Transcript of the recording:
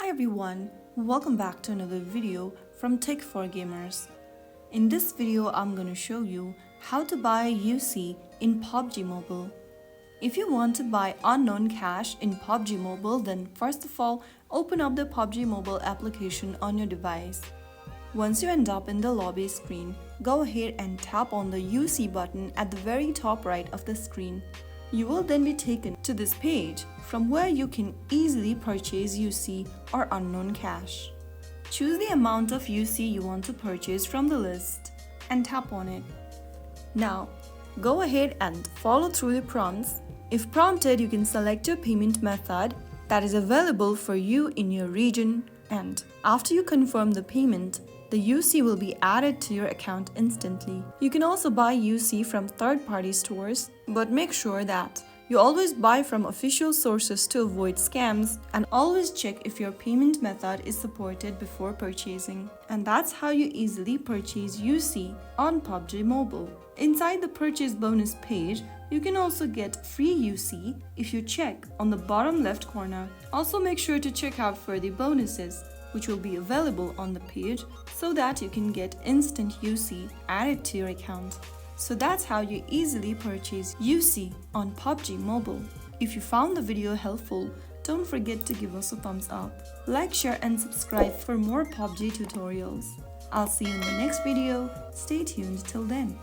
Hi everyone, welcome back to another video from Tech for Gamers. In this video, I'm going to show you how to buy UC in PUBG Mobile. If you want to buy unknown cash in PUBG Mobile, then first of all, open up the PUBG Mobile application on your device. Once you end up in the lobby screen, go ahead and tap on the UC button at the very top right of the screen. You will then be taken to this page from where you can easily purchase UC or unknown cash. Choose the amount of UC you want to purchase from the list and tap on it. Now, go ahead and follow through the prompts. If prompted, you can select your payment method that is available for you in your region, and after you confirm the payment, the UC will be added to your account instantly. You can also buy UC from third-party stores, but make sure that you always buy from official sources to avoid scams, and always check if your payment method is supported before purchasing. And that's how you easily purchase UC on PUBG Mobile. Inside the purchase bonus page, you can also get free UC if you check on the bottom left corner. Also make sure to check out for the bonuses, which will be available on the page, so that you can get instant UC added to your account. So that's how you easily purchase UC on PUBG Mobile. If you found the video helpful, don't forget to give us a thumbs up. Like, share and subscribe for more PUBG tutorials. I'll see you in the next video. Stay tuned till then.